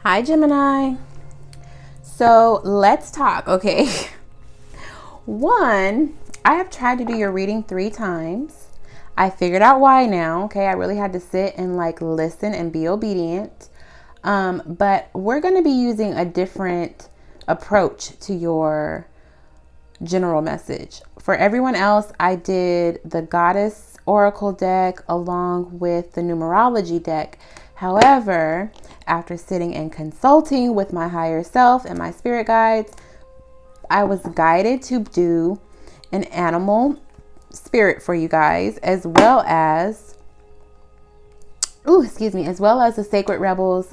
Hi, Gemini. So let's talk, okay? One, I have tried to do your reading 3 times. I figured out why now, okay? I really had to sit and listen and be obedient. But we're going to be using a different approach to your general message. For everyone else, I did the Goddess Oracle deck along with the numerology deck. However, after sitting and consulting with my higher self and my spirit guides, I was guided to do an animal spirit for you guys, as well as the Sacred Rebels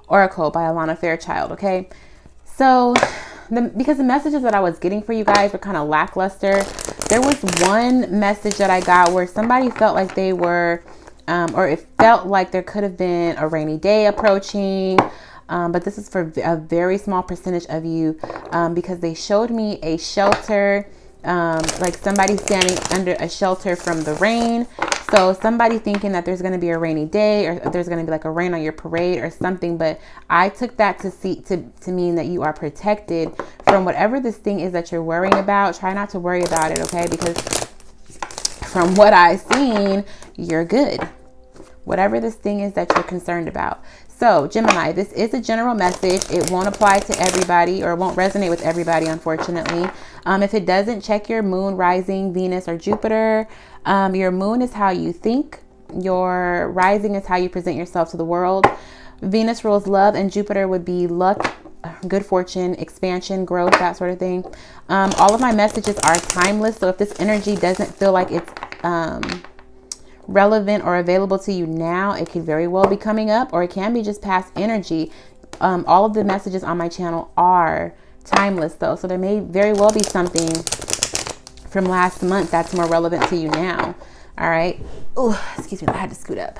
Oracle by Alana Fairchild. Okay, so because the messages that I was getting for you guys were kind of lackluster, there was one message that I got where somebody felt like they were or it felt like there could have been a rainy day approaching. But this is for a very small percentage of you, because they showed me a shelter, like somebody standing under a shelter from the rain. So somebody thinking that there's going to be a rainy day, or there's going to be like a rain on your parade or something. But I took that to mean that you are protected from whatever this thing is that you're worrying about. Try not to worry about it, okay? Because from what I've seen, you're good. Whatever this thing is that you're concerned about. So Gemini, this is a general message. It won't apply to everybody, or it won't resonate with everybody, unfortunately. If it doesn't, check your moon, rising, Venus, or Jupiter. Your moon is how you think. Your rising is how you present yourself to the world. Venus rules love, and Jupiter would be luck, good fortune, expansion, growth, that sort of thing. All of my messages are timeless. So if this energy doesn't feel like it's relevant or available to you now, it could very well be coming up, or it can be just past energy. All of the messages on my channel are timeless though, so there may very well be something from last month that's more relevant to you now. All right. Oh, excuse me, I had to scoot up.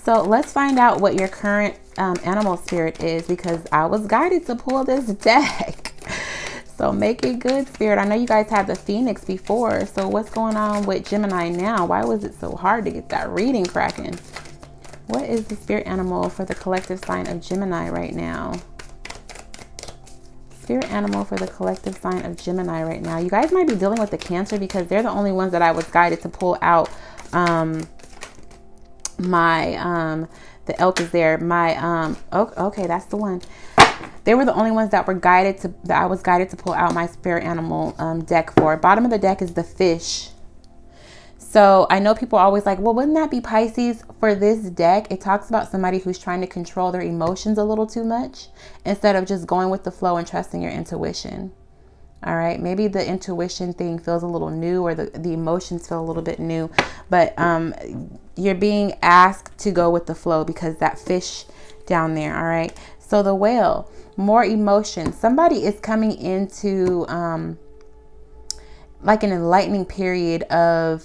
So let's find out what your current animal spirit is, because I was guided to pull this deck. So make it good, Spirit. I know you guys had the Phoenix before. So what's going on with Gemini now? Why was it so hard to get that reading cracking? What is the spirit animal for the collective sign of Gemini right now? Spirit animal for the collective sign of Gemini right now. You guys might be dealing with the Cancer, because they're the only ones that I was guided to pull out. The elk is there. Okay, that's the one. They were the only ones that I was guided to pull out my spirit animal deck for. Bottom of the deck is the fish. So I know people are always like, well, wouldn't that be Pisces? For this deck, it talks about somebody who's trying to control their emotions a little too much, instead of just going with the flow and trusting your intuition. All right. Maybe the intuition thing feels a little new, or the emotions feel a little bit new, but you're being asked to go with the flow because that fish down there. All right. So the whale, more emotion. Somebody is coming into like an enlightening period of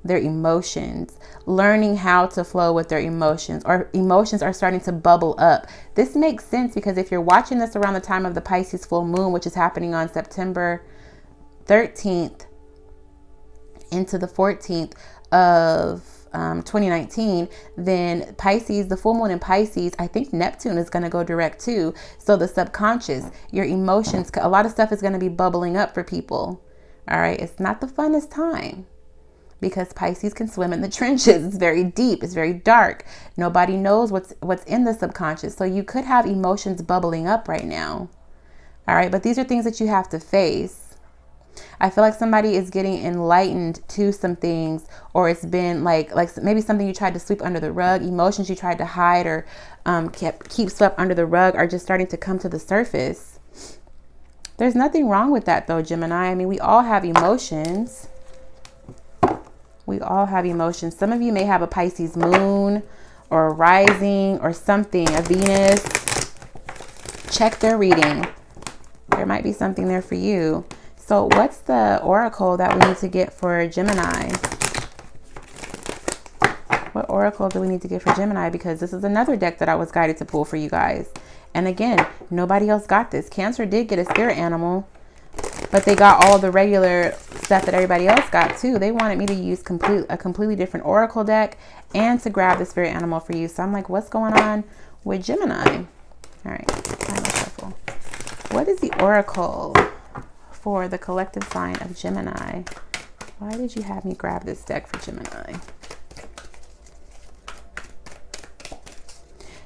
their emotions, learning how to flow with their emotions, or emotions are starting to bubble up. This makes sense because if you're watching this around the time of the Pisces full moon, which is happening on September 13th into the 14th of 2019, then Pisces, the full moon in Pisces, I think Neptune is going to go direct too. So the subconscious, your emotions, a lot of stuff is going to be bubbling up for people. All right. It's not the funnest time, because Pisces can swim in the trenches. It's very deep. It's very dark. Nobody knows what's in the subconscious. So you could have emotions bubbling up right now. All right. But these are things that you have to face. I feel like somebody is getting enlightened to some things, or it's been like maybe something you tried to sweep under the rug, emotions you tried to hide or keep swept under the rug are just starting to come to the surface. There's nothing wrong with that though, Gemini. I mean, we all have emotions. We all have emotions. Some of you may have a Pisces moon or a rising or something, a Venus. Check their reading. There might be something there for you. So what's the oracle that we need to get for Gemini? What oracle do we need to get for Gemini? Because this is another deck that I was guided to pull for you guys. And again, nobody else got this. Cancer did get a spirit animal, but they got all the regular stuff that everybody else got too. They wanted me to use a completely different oracle deck and to grab the spirit animal for you. So I'm like, what's going on with Gemini. All right, final shuffle. What is the oracle for the collective sign of Gemini? Why did you have me grab this deck for Gemini?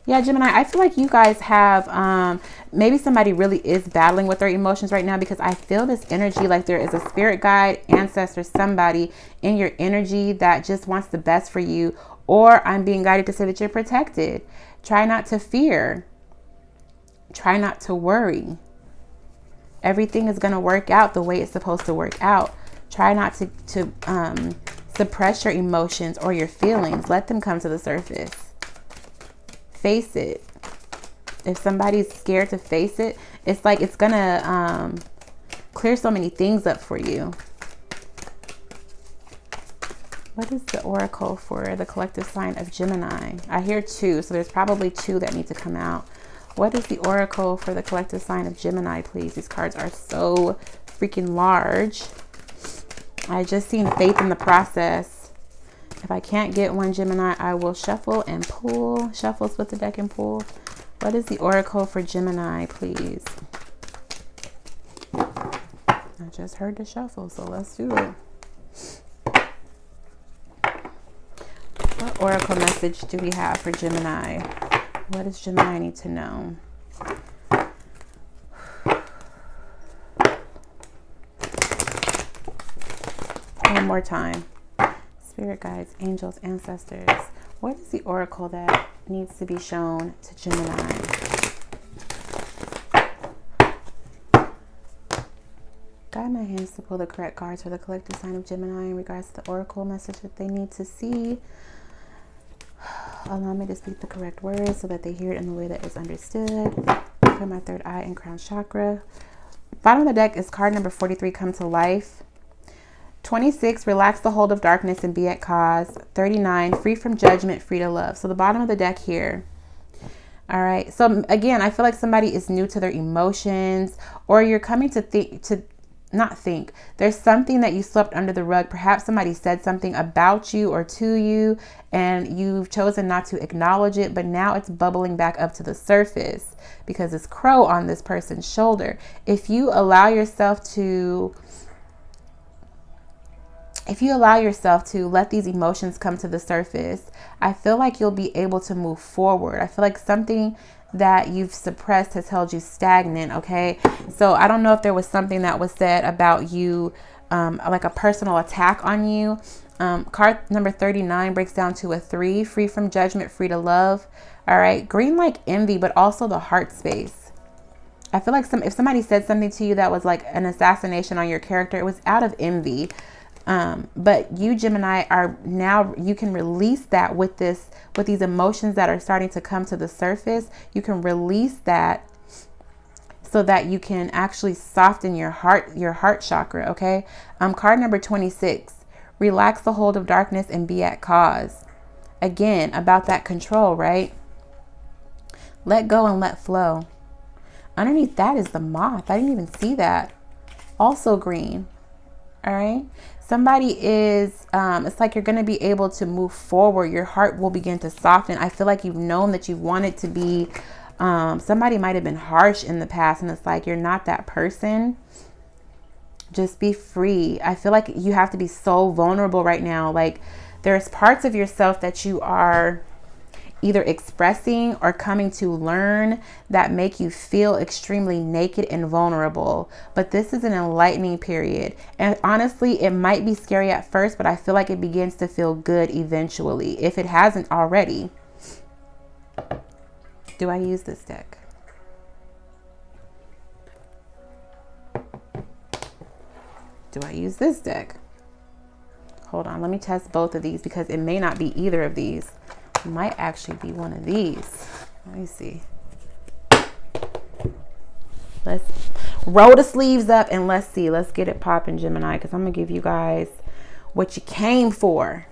Yeah, Gemini, I feel like you guys have, maybe somebody really is battling with their emotions right now, because I feel this energy like there is a spirit guide, ancestor, somebody in your energy that just wants the best for you. Or I'm being guided to say that you're protected. Try not to fear. Try not to worry. Everything is going to work out the way it's supposed to work out. Try not to suppress your emotions or your feelings. Let them come to the surface. Face it. If somebody's scared to face it, it's like it's gonna clear so many things up for you. What is the oracle for the collective sign of Gemini? I hear 2, so there's probably 2 that need to come out. What is the oracle for the collective sign of Gemini, please? These cards are so freaking large. I just seen faith in the process. If I can't get one, Gemini, I will shuffle and pull. Shuffle, split the deck, and pull. What is the oracle for Gemini, please? I just heard the shuffle, so let's do it. What oracle message do we have for Gemini? What does Gemini need to know? One more time. Spirit guides, angels, ancestors. What is the oracle that needs to be shown to Gemini? Guide my hands to pull the correct cards for the collective sign of Gemini in regards to the oracle message that they need to see. Allow me to speak the correct words so that they hear it in the way that is understood. Clear my third eye and crown chakra. Bottom of the deck is card number 43, come to life. 26, relax the hold of darkness and be at cause. 39, free from judgment, free to love. So the bottom of the deck here. All right. So again, I feel like somebody is new to their emotions, or you're coming to think, there's something that you swept under the rug. Perhaps somebody said something about you or to you, and you've chosen not to acknowledge it, but now it's bubbling back up to the surface because it's crow on this person's shoulder. If you allow yourself to let these emotions come to the surface, I feel like you'll be able to move forward. I feel like something that you've suppressed has held you stagnant, okay? So I don't know if there was something that was said about you, like a personal attack on you. Card number 39 breaks down to a 3, free from judgment, free to love. All right, green like envy, but also the heart space. I feel like if somebody said something to you that was like an assassination on your character, it was out of envy. But you, Gemini, you can release that with these emotions that are starting to come to the surface. You can release that so that you can actually soften your heart chakra. Okay. Card number 26, relax the hold of darkness and be at cause. Again, about that control, right? Let go and let flow. Underneath that is the moth. I didn't even see that. Also green. All right. Somebody is, it's like you're going to be able to move forward. Your heart will begin to soften. I feel like you've known that you wanted to be, somebody might have been harsh in the past, and it's like, you're not that person. Just be free. I feel like you have to be so vulnerable right now. Like there's parts of yourself that you are either expressing or coming to learn that make you feel extremely naked and vulnerable. But this is an enlightening period. And honestly, it might be scary at first, but I feel like it begins to feel good eventually, if it hasn't already. Do I use this deck? Do I use this deck? Hold on, let me test both of these because it may not be either of these. It might actually be one of these. Let me see. Let's roll the sleeves up and let's see. Let's get it popping, Gemini, because I'm going to give you guys what you came for.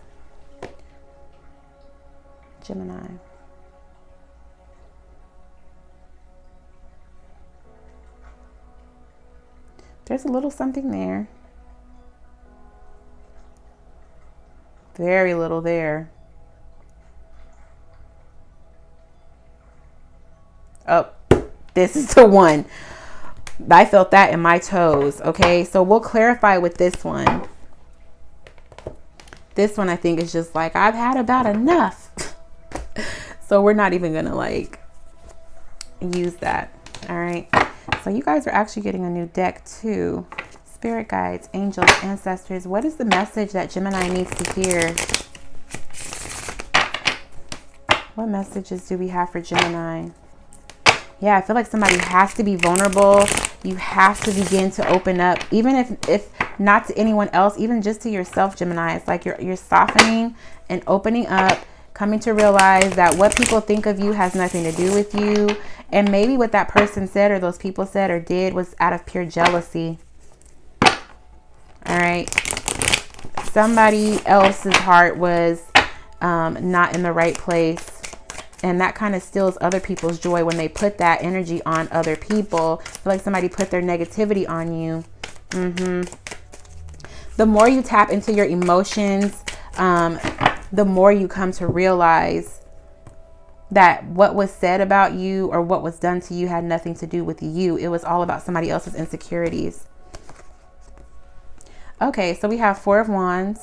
Gemini. There's a little something there. Very little there. Oh, this is the one. I felt that in my toes. Okay, so we'll clarify with this one. This one I think is just like, I've had about enough. So we're not even gonna like use that. All right, so you guys are actually getting a new deck too. Spirit guides, angels, ancestors. What is the message that Gemini needs to hear? What messages do we have for Gemini? Yeah, I feel like somebody has to be vulnerable. You have to begin to open up, even if not to anyone else, even just to yourself, Gemini. It's like you're softening and opening up, coming to realize that what people think of you has nothing to do with you. And maybe what that person said or those people said or did was out of pure jealousy. All right. Somebody else's heart was not in the right place. And that kind of steals other people's joy when they put that energy on other people. I feel like somebody put their negativity on you. The more you tap into your emotions, the more you come to realize that what was said about you or what was done to you had nothing to do with you. It was all about somebody else's insecurities. Okay, so we have Four of Wands,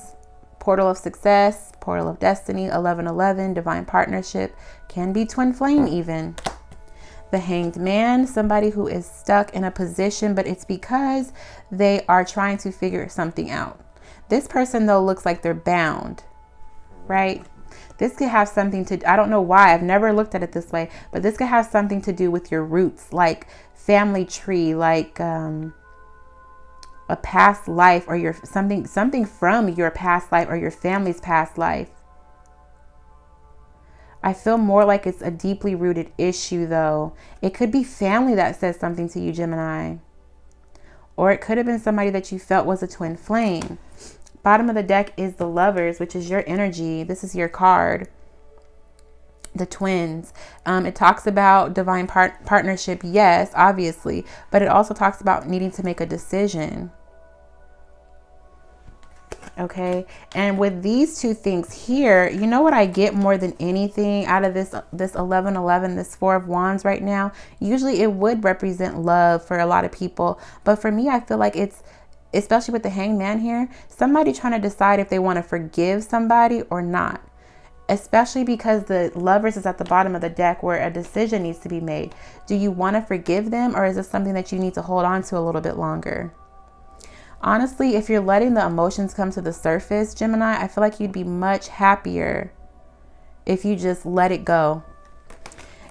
Portal of Success, Portal of Destiny, 1111, Divine Partnership, can be twin flame even. The Hanged Man, somebody who is stuck in a position, but it's because they are trying to figure something out. This person though looks like they're bound, right? This could have something to, I don't know why, I've never looked at it this way, but this could have something to do with your roots, like family tree, like a past life, or your something from your past life or your family's past life. I feel more like it's a deeply rooted issue though. It could be family that says something to you, Gemini. Or it could have been somebody that you felt was a twin flame. Bottom of the deck is the Lovers, which is your energy. This is your card. The twins. It talks about divine partnership, yes, obviously, but it also talks about needing to make a decision. Okay, and with these two things here, you know what I get more than anything out of this 1111, this Four of Wands right now? Usually it would represent love for a lot of people, but for me, I feel like it's, especially with the Hanged Man here, somebody trying to decide if they want to forgive somebody or not. Especially because the Lovers is at the bottom of the deck where a decision needs to be made. Do you want to forgive them, or is this something that you need to hold on to a little bit longer? Honestly, if you're letting the emotions come to the surface, Gemini, I feel like you'd be much happier if you just let it go.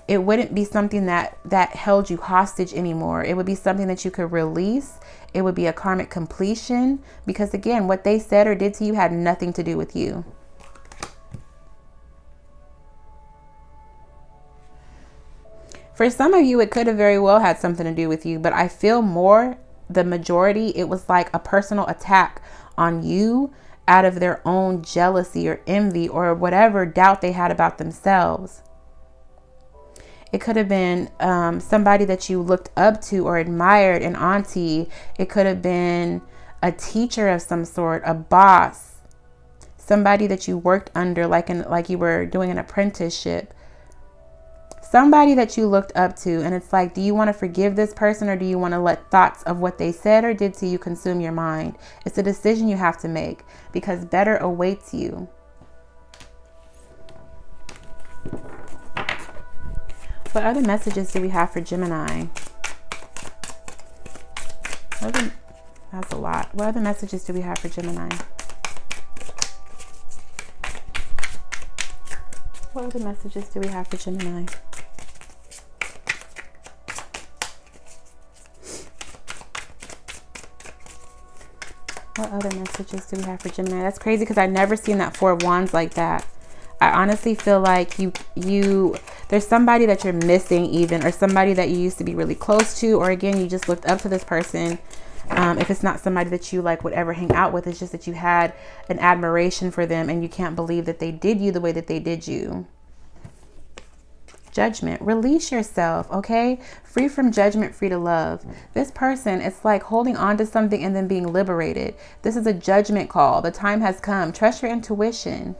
It wouldn't be something that held you hostage anymore. It would be something that you could release. It would be a karmic completion, because again, what they said or did to you had nothing to do with you. For some of you, it could have very well had something to do with you, but I feel more, the majority, it was like a personal attack on you out of their own jealousy or envy or whatever doubt they had about themselves. It could have been somebody that you looked up to or admired, an auntie. It could have been a teacher of some sort, a boss, somebody that you worked under, like you were doing an apprenticeship. Somebody that you looked up to, and it's like, do you want to forgive this person, or do you want to let thoughts of what they said or did to you consume your mind? It's a decision you have to make, because better awaits you. What other messages do we have for Gemini? That's a lot. What other messages do we have for Gemini? What other messages do we have for Gemini? What other messages do we have for Gemini? That's crazy, because I've never seen that Four of Wands like that. I honestly feel like there's somebody that you're missing even, or somebody that you used to be really close to, or again, you just looked up to this person. If it's not somebody that you like would ever hang out with, it's just that you had an admiration for them and you can't believe that they did you the way that they did you. Judgment. Release yourself, okay? Free from judgment, free to love. This person, it's like holding on to something and then being liberated. This is a judgment call. The time has come. Trust your intuition.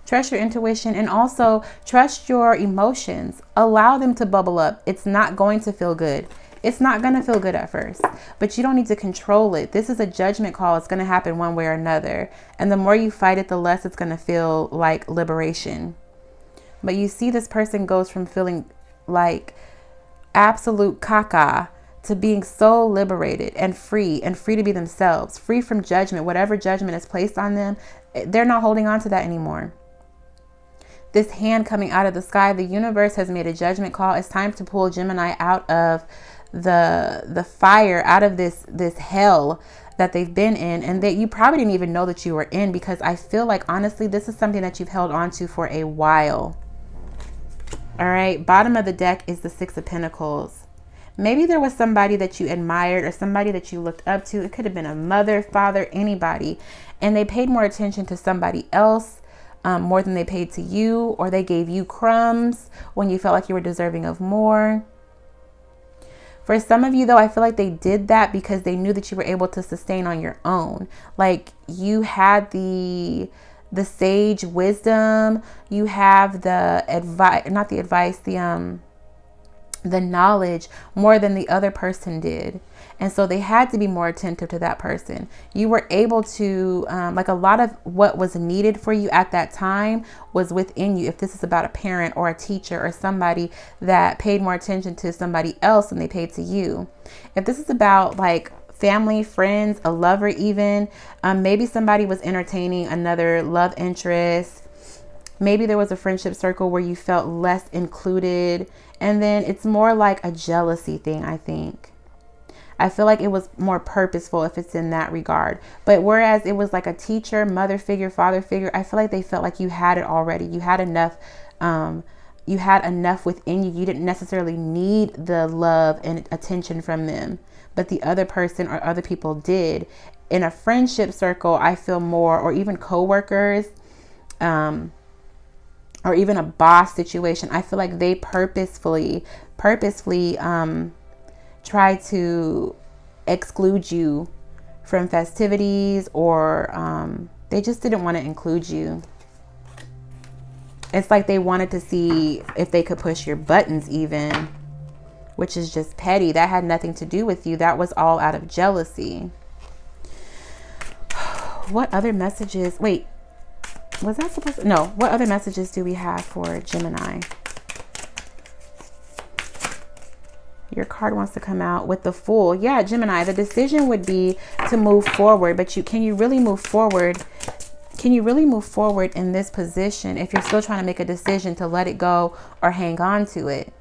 Trust your intuition, and also trust your emotions. Allow them to bubble up. It's not going to feel good. It's not going to feel good at first, but you don't need to control it. This is a judgment call. It's going to happen one way or another. And the more you fight it, the less it's going to feel like liberation. But you see, this person goes from feeling like absolute caca to being so liberated and free to be themselves, free from judgment. Whatever judgment is placed on them, they're not holding on to that anymore. This hand coming out of the sky, the universe has made a judgment call. It's time to pull Gemini out of the fire, out of this hell that they've been in, and that you probably didn't even know that you were in, because I feel like, honestly, this is something that you've held on to for a while. All right, bottom of the deck is the Six of Pentacles. Maybe there was somebody that you admired or somebody that you looked up to. It could have been a mother, father, anybody, and they paid more attention to somebody else more than they paid to you, or they gave you crumbs when you felt like you were deserving of more. For some of you, though, I feel like they did that because they knew that you were able to sustain on your own. Like, you had the sage wisdom, you have the advice, not the advice, the knowledge more than the other person did. And so they had to be more attentive to that person. You were able to, like, a lot of what was needed for you at that time was within you. If this is about a parent or a teacher or somebody that paid more attention to somebody else than they paid to you. If this is about like family, friends, a lover even, maybe somebody was entertaining another love interest. Maybe there was a friendship circle where you felt less included. And then it's more like a jealousy thing, I think. I feel like it was more purposeful if it's in that regard. But whereas it was like a teacher, mother figure, father figure, I feel like they felt like you had it already. You had enough. You had enough within you. You didn't necessarily need the love and attention from them, but the other person or other people did. In a friendship circle, I feel more, or even coworkers, or even a boss situation, I feel like they purposefully try to exclude you from festivities, or they just didn't want to include you. It's like they wanted to see if they could push your buttons even, which is just petty. That had nothing to do with you. That was all out of jealousy. What other messages? Wait, was that supposed to? No. What other messages do we have for Gemini? Your card wants to come out with the Fool. Yeah, Gemini, the decision would be to move forward, but can you really move forward? Can you really move forward in this position if you're still trying to make a decision to let it go or hang on to it?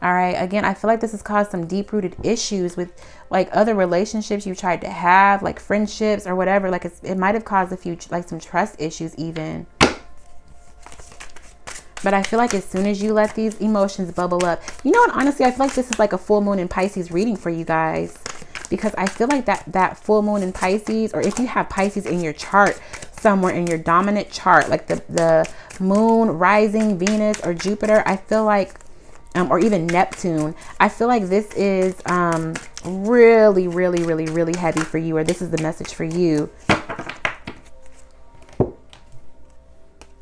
All right. Again, I feel like this has caused some deep-rooted issues with like other relationships you tried to have, like friendships or whatever. Like it might have caused a few, like some trust issues even. But I feel like as soon as you let these emotions bubble up, you know what, honestly, I feel like this is like a full moon in Pisces reading for you guys. Because I feel like that full moon in Pisces, or if you have Pisces in your chart somewhere in your dominant chart, like the moon, rising, Venus, or Jupiter, I feel like, or even Neptune, I feel like this is really, really, really, really heavy for you, or this is the message for you.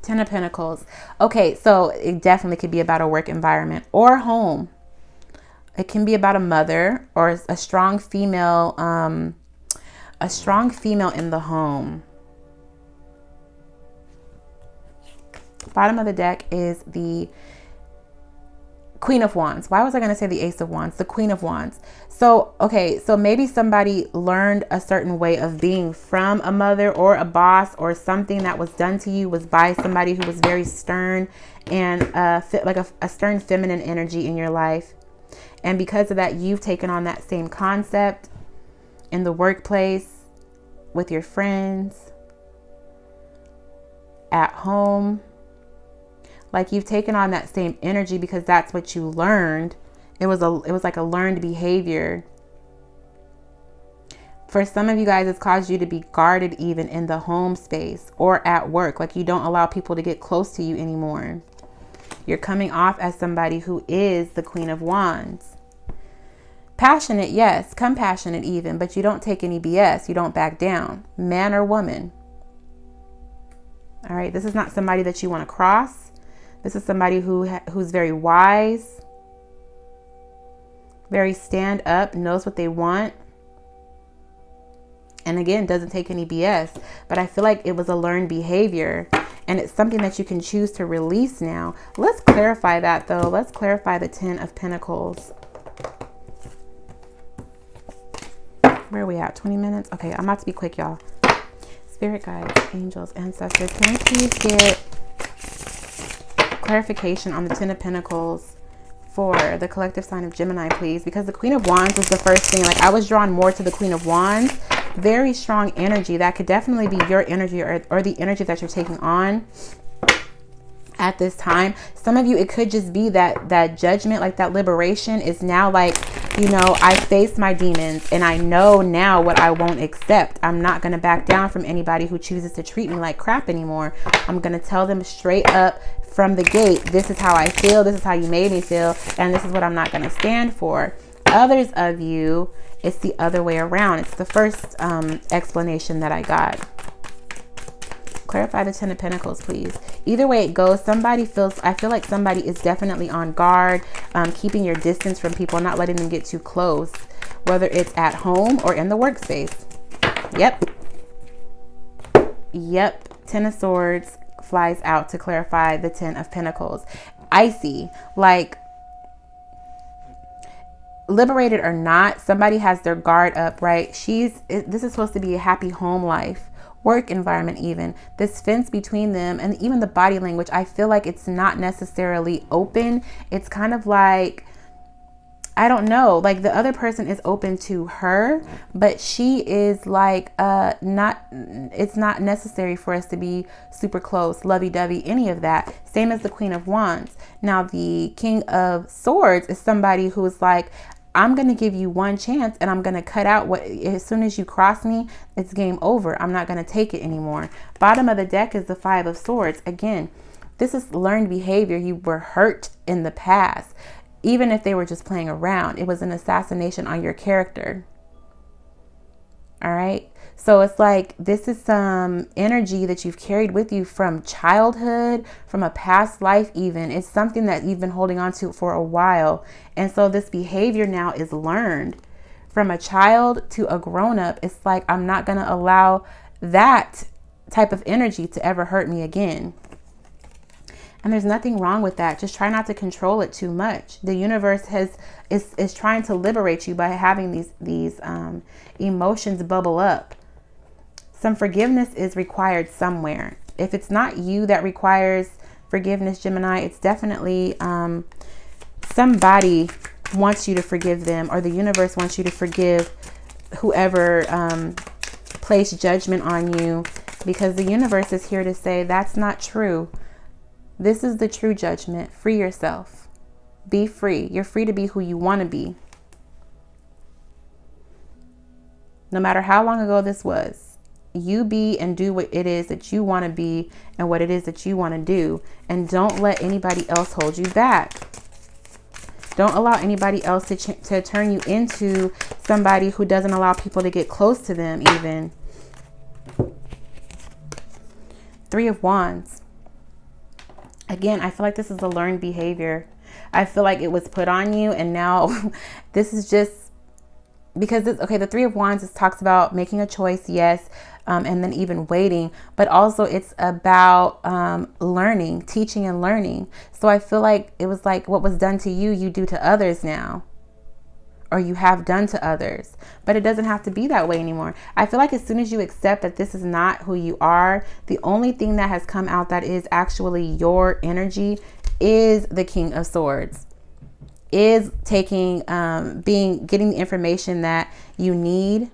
Ten of Pentacles. Okay, so it definitely could be about a work environment or home. It can be about a mother or a strong female in the home. Bottom of the deck is the Queen of Wands. Why was I going to say the Ace of Wands? The Queen of Wands. So, okay, so maybe somebody learned a certain way of being from a mother or a boss, or something that was done to you was by somebody who was very stern and like a stern feminine energy in your life. And because of that, you've taken on that same concept in the workplace, with your friends, at home. Like you've taken on that same energy because that's what you learned. It was like a learned behavior. For some of you guys, it's caused you to be guarded even in the home space or at work. Like you don't allow people to get close to you anymore. You're coming off as somebody who is the Queen of Wands. Passionate, yes, compassionate even, but you don't take any BS. You don't back down, man or woman. All right. This is not somebody that you want to cross. This is somebody who's very wise, very stand up, knows what they want. And again, doesn't take any BS. But I feel like it was a learned behavior. And it's something that you can choose to release now. Let's clarify that, though. Let's clarify the 10 of Pentacles. Where are we at? 20 minutes? Okay, I'm about to be quick, y'all. Spirit guides, angels, ancestors. Can we please get clarification on the 10 of Pentacles for the collective sign of Gemini, please? Because the Queen of Wands was the first thing. Like, I was drawn more to the Queen of Wands. Very strong energy. That could definitely be your energy or the energy that you're taking on at this time. Some of you, it could just be that judgment, like that liberation is now like, you know, I face my demons and I know now what I won't accept. I'm not going to back down from anybody who chooses to treat me like crap anymore. I'm going to tell them straight up from the gate, this is how I feel, this is how you made me feel, and this is what I'm not going to stand for. Others of you, it's the other way around. It's the first explanation that I got. Clarify the 10 of Pentacles, please. Either way it goes, I feel like somebody is definitely on guard, keeping your distance from people, not letting them get too close, whether it's at home or in the workspace. Yep. 10 of Swords flies out to clarify the 10 of Pentacles. Icy, like, liberated or not, somebody has their guard up, right? This is supposed to be a happy home life, work environment even. This fence between them and even the body language, I feel like it's not necessarily open. It's kind of like, I don't know, like the other person is open to her, but she is like, it's not necessary for us to be super close, lovey-dovey, any of that. Same as the Queen of Wands. Now, the King of Swords is somebody who is like, I'm going to give you one chance and I'm going to cut out as soon as you cross me, it's game over. I'm not going to take it anymore. Bottom of the deck is the 5 of Swords. Again, this is learned behavior. You were hurt in the past. Even if they were just playing around, it was an assassination on your character. All right. So it's like, this is some energy that you've carried with you from childhood, from a past life even. It's something that you've been holding on to for a while. And so this behavior now is learned from a child to a grown-up. It's like, I'm not going to allow that type of energy to ever hurt me again. And there's nothing wrong with that. Just try not to control it too much. The universe is trying to liberate you by having these emotions bubble up. Some forgiveness is required somewhere. If it's not you that requires forgiveness, Gemini, it's definitely somebody wants you to forgive them, or the universe wants you to forgive whoever placed judgment on you, because the universe is here to say that's not true. This is the true judgment. Free yourself. Be free. You're free to be who you want to be. No matter how long ago this was, you be and do what it is that you want to be and what it is that you want to do. And don't let anybody else hold you back. Don't allow anybody else to turn you into somebody who doesn't allow people to get close to them even. 3 of Wands. Again, I feel like this is a learned behavior. I feel like it was put on you, and now this is just because the 3 of Wands talks about making a choice, yes, and then even waiting, but also it's about learning, teaching and learning. So I feel like it was like what was done to you, you do to others now, or you have done to others, but it doesn't have to be that way anymore. I feel like as soon as you accept that this is not who you are, the only thing that has come out that is actually your energy is the King of Swords, is taking, getting the information that you need.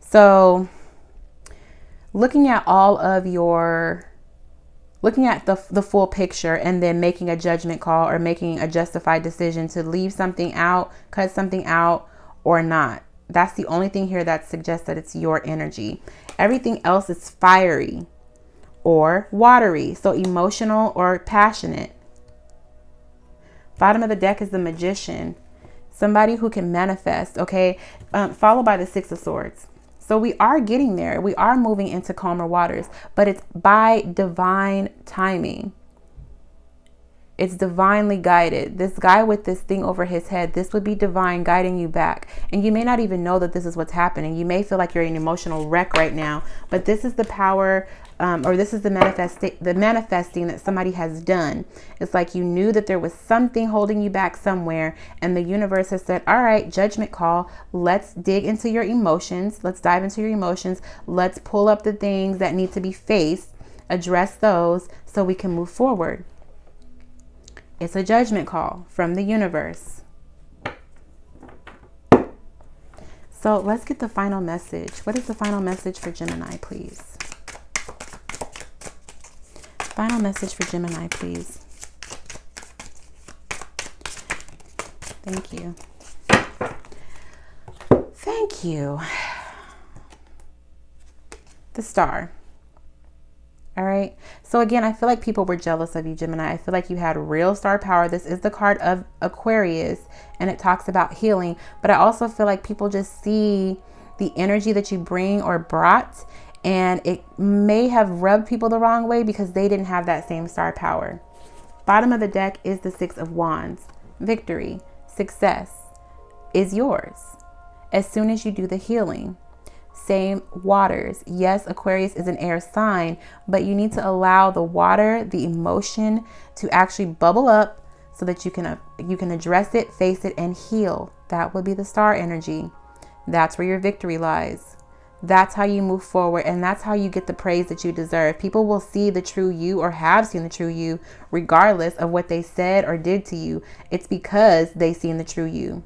So looking at the full picture and then making a judgment call or making a justified decision to leave something out, cut something out, or not. That's the only thing here that suggests that it's your energy. Everything else is fiery or watery, so emotional or passionate. Bottom of the deck is the Magician, somebody who can manifest, okay? Followed by the 6 of Swords. So we are getting there. We are moving into calmer waters, but it's by divine timing. It's divinely guided. This guy with this thing over his head, this would be divine guiding you back. And you may not even know that this is what's happening. You may feel like you're in an emotional wreck right now, but this is the power, or this is the manifesting that somebody has done. It's like you knew that there was something holding you back somewhere, and the universe has said, all right, judgment call. Let's dig into your emotions. Let's dive into your emotions. Let's pull up the things that need to be faced, address those so we can move forward. It's a judgment call from the universe. So let's get the final message. What is the final message for Gemini, please? Final message for Gemini, please. Thank you. Thank you. The Star. All right. So again, I feel like people were jealous of you, Gemini. I feel like you had real star power. This is the card of Aquarius, and it talks about healing. But I also feel like people just see the energy that you bring or brought, and it may have rubbed people the wrong way because they didn't have that same star power. Bottom of the deck is the Six of Wands. Victory, success is yours as soon as you do the healing. Same waters. Yes, Aquarius is an air sign, but you need to allow the water, the emotion to actually bubble up so that you can address it, face it, and heal. That would be the star energy. That's where your victory lies. That's how you move forward, and that's how you get the praise that you deserve. People will see the true you, or have seen the true you, regardless of what they said or did to you. It's because they've seen the true you.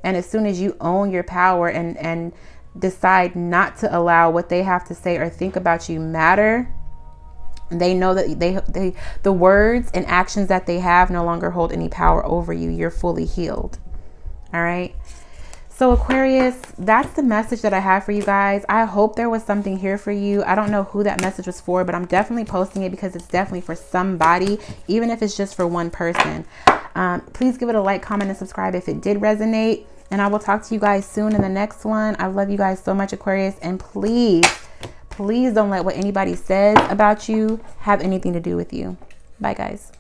And as soon as you own your power and decide not to allow what they have to say or think about you matter, they know that the words and actions that they have no longer hold any power over you. You're fully healed. All right. So Aquarius, that's the message that I have for you guys. I hope there was something here for you. I don't know who that message was for, but I'm definitely posting it because it's definitely for somebody, even if it's just for one person. Please give it a like, comment, and subscribe if it did resonate. And I will talk to you guys soon in the next one. I love you guys so much, Aquarius. And please don't let what anybody says about you have anything to do with you. Bye, guys.